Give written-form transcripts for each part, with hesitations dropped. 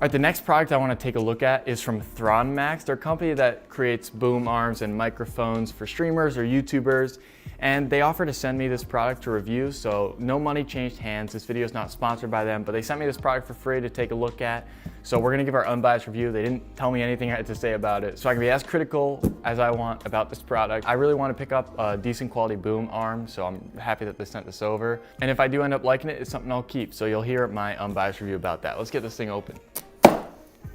right, the next product I want to take a look at is from Thronmax. They're a company that creates boom arms and microphones for streamers or YouTubers, and they offered to send me this product to review, so no money changed hands. This video is not sponsored by them, but they sent me this product for free to take a look at. So we're gonna give our unbiased review. They didn't tell me anything I had to say about it, so I can be as critical as I want about this product. I really want to pick up a decent quality boom arm, so I'm happy that they sent this over. And if I do end up liking it, it's something I'll keep. So you'll hear my unbiased review about that. Let's get this thing open.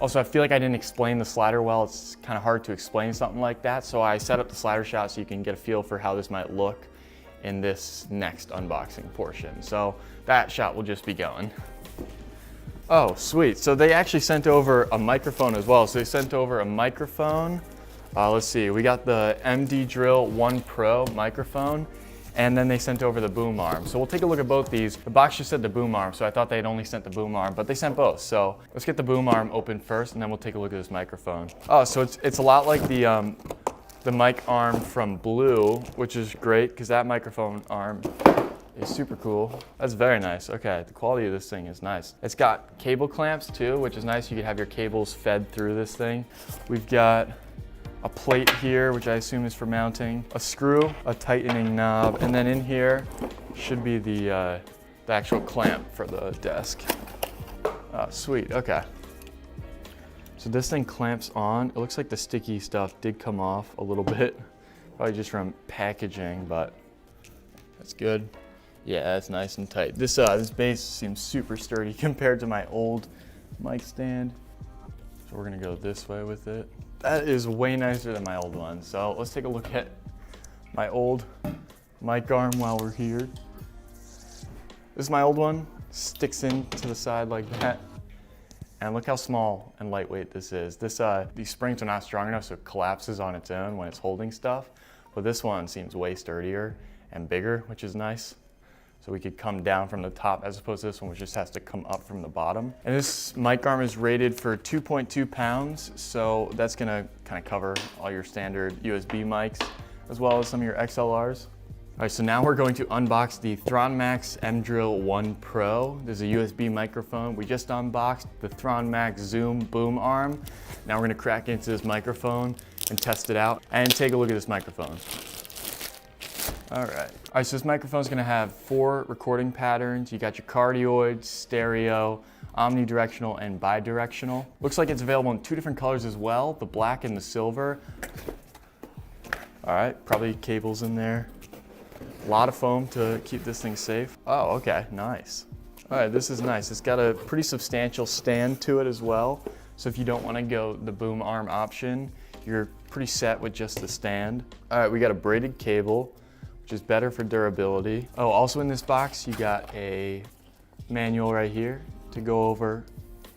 Also, I feel like I didn't explain the slider well. It's kind of hard to explain something like that. So I set up the slider shot so you can get a feel for how this might look in this next unboxing portion. So that shot will just be going. Oh, sweet. So they actually sent over a microphone as well. So they sent over a microphone. Let's see, we got the MDrill 1 Pro microphone, and then they sent over the boom arm. So we'll take a look at both these. The box just said the boom arm, so I thought they'd only sent the boom arm, but they sent both. So let's get the boom arm open first, and then we'll take a look at this microphone. Oh, so it's a lot like the mic arm from Blue, which is great because that microphone arm is super cool. That's very nice. Okay, the quality of this thing is nice. It's got cable clamps too, which is nice. You can have your cables fed through this thing. We've got a plate here, which I assume is for mounting, a screw, a tightening knob, and then in here should be the actual clamp for the desk. Oh, sweet, okay. So this thing clamps on. It looks like the sticky stuff did come off a little bit, probably just from packaging, but that's good. Yeah, it's nice and tight. This base seems super sturdy compared to my old mic stand. So we're gonna go this way with it. That is way nicer than my old one. So let's take a look at my old mic arm while we're here. This is my old one. Sticks in to the side like that. And look how small and lightweight this is. These springs are not strong enough, so it collapses on its own when it's holding stuff. But this one seems way sturdier and bigger, which is nice. So we could come down from the top as opposed to this one, which just has to come up from the bottom. And this mic arm is rated for 2.2 pounds. So that's gonna kind of cover all your standard USB mics, as well as some of your XLRs. All right, so now we're going to unbox the Thronmax MDrill 1 Pro. There's a USB microphone. We just unboxed the Thronmax Zoom boom arm. Now we're gonna crack into this microphone and test it out and take a look at this microphone. All right, so this microphone's gonna have 4 recording patterns. You got your cardioid, stereo, Omni Directional, and bidirectional. Looks like it's available in 2 different colors as well, the black and the silver. All right, probably cables in there. A lot of foam to keep this thing safe. Oh, okay, nice. All right, this is nice. It's got a pretty substantial stand to it as well. So if you don't wanna go the boom arm option, you're pretty set with just the stand. All right, we got a braided cable, which is better for durability. Oh, also in this box, you got a manual right here to go over.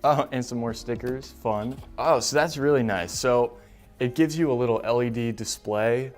Oh, and some more stickers, fun. Oh, so that's really nice. So it gives you a little LED display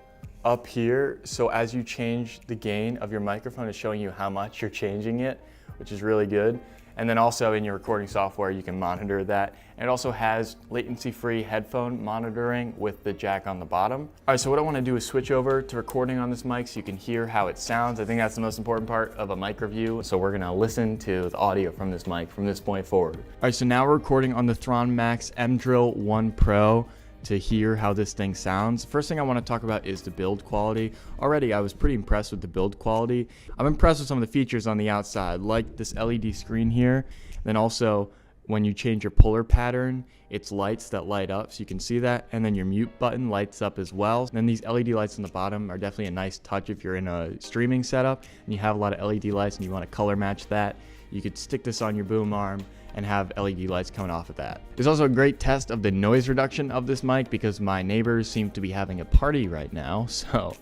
up here. So as you change the gain of your microphone, it's showing you how much you're changing it, which is really good. And then also in your recording software, you can monitor that. And it also has latency-free headphone monitoring with the jack on the bottom. All right, so what I wanna do is switch over to recording on this mic so you can hear how it sounds. I think that's the most important part of a mic review. So we're gonna listen to the audio from this mic from this point forward. All right, so now we're recording on the Thronmax MDrill 1 Pro to hear how this thing sounds. First thing I want to talk about is the build quality. Already I was pretty impressed with the build quality. I'm impressed with some of the features on the outside, like this LED screen here. Then also when you change your puller pattern, it's lights that light up so you can see that, and then your mute button lights up as well. And then these LED lights on the bottom are definitely a nice touch if you're in a streaming setup and you have a lot of LED lights and you want to color match that. You could stick this on your boom arm and have LED lights coming off of that. There's also a great test of the noise reduction of this mic because my neighbors seem to be having a party right now. So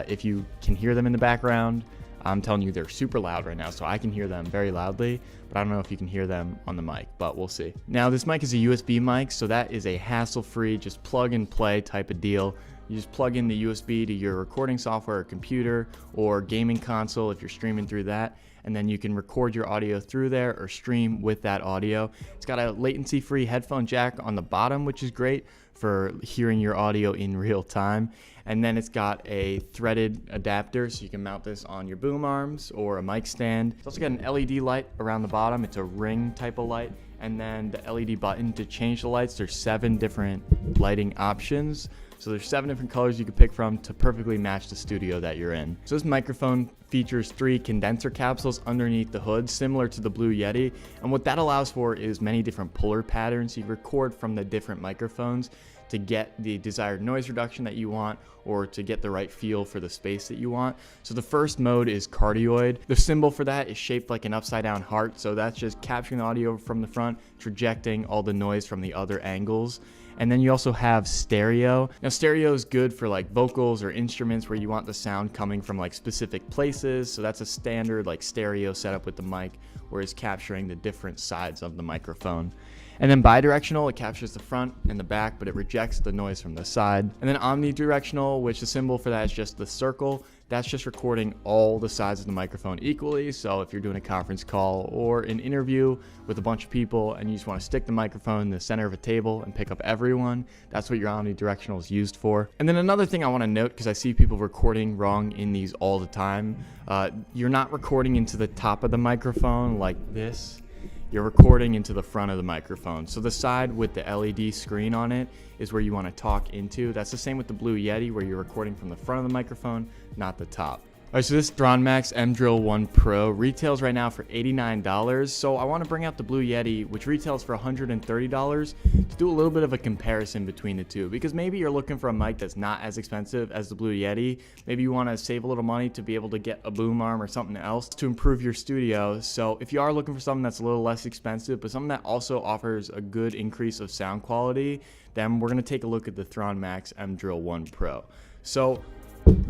if you can hear them in the background, I'm telling you they're super loud right now, so I can hear them very loudly, but I don't know if you can hear them on the mic, but we'll see. Now this mic is a USB mic, so that is a hassle-free, just plug and play type of deal. You just plug in the USB to your recording software or computer or gaming console if you're streaming through that, and then you can record your audio through there or stream with that audio. It's got a latency-free headphone jack on the bottom, which is great for hearing your audio in real time. And then it's got a threaded adapter, so you can mount this on your boom arms or a mic stand. It's also got an LED light around the bottom. It's a ring type of light. and then the LED button to change the lights. There's 7 different lighting options. So there's 7 different colors you can pick from to perfectly match the studio that you're in. So this microphone features 3 condenser capsules underneath the hood, similar to the Blue Yeti. And what that allows for is many different puller patterns. You record from the different microphones to get the desired noise reduction that you want, or to get the right feel for the space that you want. So the first mode is Cardioid. The symbol for that is shaped like an upside down heart. So that's just capturing the audio from the front, trajecting all the noise from the other angles. And then you also have stereo. Now stereo is good for like vocals or instruments where you want the sound coming from like specific places. So that's a standard like stereo setup with the mic, where it's capturing the different sides of the microphone. And then bidirectional, it captures the front and the back, but it rejects the noise from the side. And then omnidirectional, which the symbol for that is just the circle. That's just recording all the sides of the microphone equally. So if you're doing a conference call or an interview with a bunch of people and you just want to stick the microphone in the center of a table and pick up everyone, that's what your omnidirectional is used for. And then another thing I want to note, because I see people recording wrong in these all the time, you're not recording into the top of the microphone like this. You're recording into the front of the microphone. So the side with the LED screen on it is where you want to talk into. That's the same with the Blue Yeti, where you're recording from the front of the microphone, not the top. All right, so this Thronmax MDrill 1 Pro retails right now for $89. So I want to bring out the Blue Yeti, which retails for $130, to do a little bit of a comparison between the two, because maybe you're looking for a mic that's not as expensive as the Blue Yeti. Maybe you want to save a little money to be able to get a boom arm or something else to improve your studio. So if you are looking for something that's a little less expensive, but something that also offers a good increase of sound quality, then we're going to take a look at the Thronmax MDrill 1 Pro. So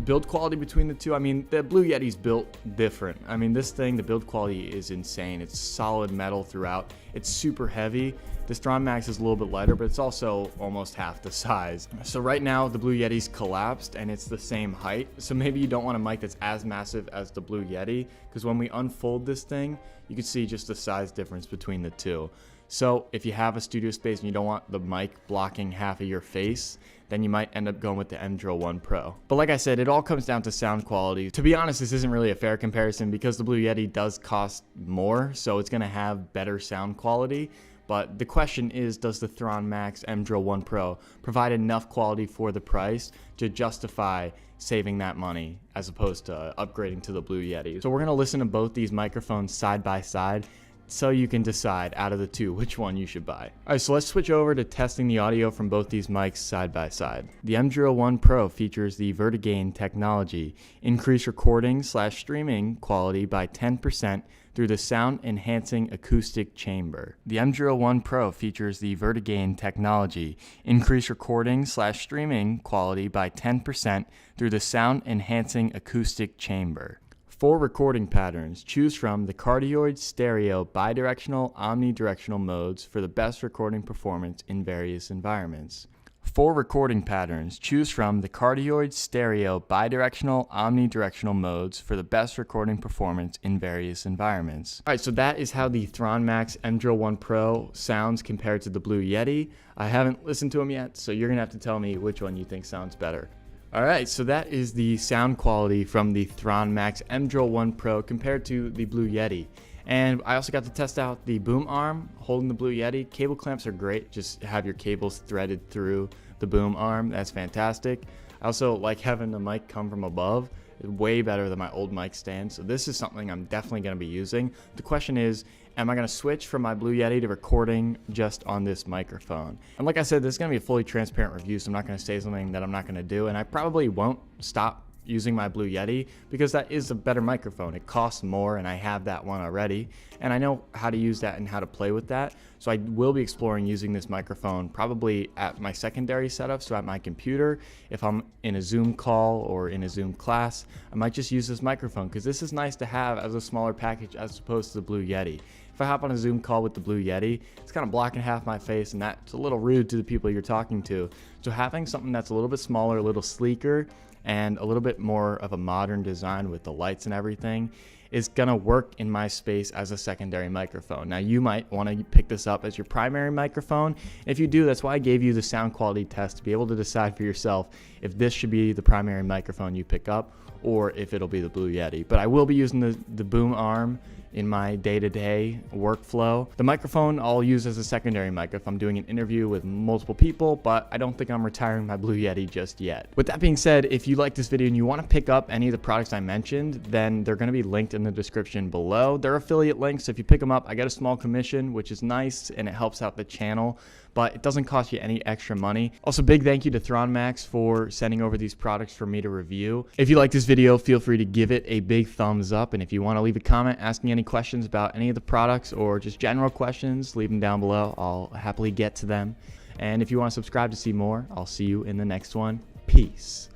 build quality between the two, I mean, the Blue Yeti's built different. I mean, this thing, the build quality is insane. It's solid metal throughout. It's super heavy. This Thronmax is a little bit lighter, but it's also almost half the size. So right now, the Blue Yeti's collapsed and it's the same height. So maybe you don't want a mic that's as massive as the Blue Yeti, because when we unfold this thing, you can see just the size difference between the two. So if you have a studio space and you don't want the mic blocking half of your face, then you might end up going with the MDrill 1 Pro. But like I said, it all comes down to sound quality. To be honest, this isn't really a fair comparison because the Blue Yeti does cost more, so it's gonna have better sound quality. But the question is, does the Thronmax MDrill 1 Pro provide enough quality for the price to justify saving that money as opposed to upgrading to the Blue Yeti? So we're gonna listen to both these microphones side by side, so you can decide out of the two which one you should buy. All right, so let's switch over to testing the audio from both these mics side by side. The MDrill 1 Pro features the Vertigain technology, increase recording/streaming quality by 10% through the sound enhancing acoustic chamber. The MDrill 1 Pro features the Vertigain technology, increase recording/streaming quality by 10% through the sound enhancing acoustic chamber. 4 recording patterns. Choose from the Cardioid, stereo, bidirectional, omnidirectional modes for the best recording performance in various environments. 4 recording patterns. Choose from the Cardioid, stereo, bidirectional, omnidirectional modes for the best recording performance in various environments. All right, so that is how the Thronmax MDrill 1 Pro sounds compared to the Blue Yeti. I haven't listened to them yet, so you're gonna have to tell me which one you think sounds better. All right, so that is the sound quality from the Thronmax MDrill 1 Pro compared to the Blue Yeti. And I also got to test out the boom arm holding the Blue Yeti. Cable clamps are great. Just have your cables threaded through the boom arm. That's fantastic. I also like having the mic come from above. It's way better than my old mic stand. So this is something I'm definitely going to be using. The question is, am I going to switch from my Blue Yeti to recording just on this microphone? And like I said, this is going to be a fully transparent review, so I'm not going to say something that I'm not going to do. And I probably won't stop using my Blue Yeti because that is a better microphone. It costs more and I have that one already. And I know how to use that and how to play with that. So I will be exploring using this microphone probably at my secondary setup, so at my computer. If I'm in a Zoom call or in a Zoom class, I might just use this microphone because this is nice to have as a smaller package as opposed to the Blue Yeti. If I hop on a Zoom call with the Blue Yeti, it's kind of blocking half my face and that's a little rude to the people you're talking to. So having something that's a little bit smaller, a little sleeker, and a little bit more of a modern design with the lights and everything is gonna work in my space as a secondary microphone. Now you might wanna pick this up as your primary microphone. If you do, that's why I gave you the sound quality test to be able to decide for yourself if this should be the primary microphone you pick up or if it'll be the Blue Yeti. But I will be using the boom arm in my day-to-day workflow. The microphone I'll use as a secondary mic if I'm doing an interview with multiple people, but I don't think I'm retiring my Blue Yeti just yet. With that being said, if you like this video and you want to pick up any of the products I mentioned, then they're going to be linked in the description below. They're affiliate links, so if you pick them up, I get a small commission, which is nice, and it helps out the channel, but it doesn't cost you any extra money. Also, big thank you to Thronmax for sending over these products for me to review. If you like this video, feel free to give it a big thumbs up, and if you want to leave a comment asking any questions about any of the products or just general questions, leave them down below. I'll happily get to them. And if you want to subscribe to see more, I'll see you in the next one. Peace.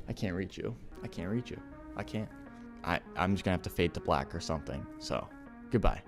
I can't reach you. I can't reach you. I can't. I'm just gonna have to fade to black or something. So, goodbye.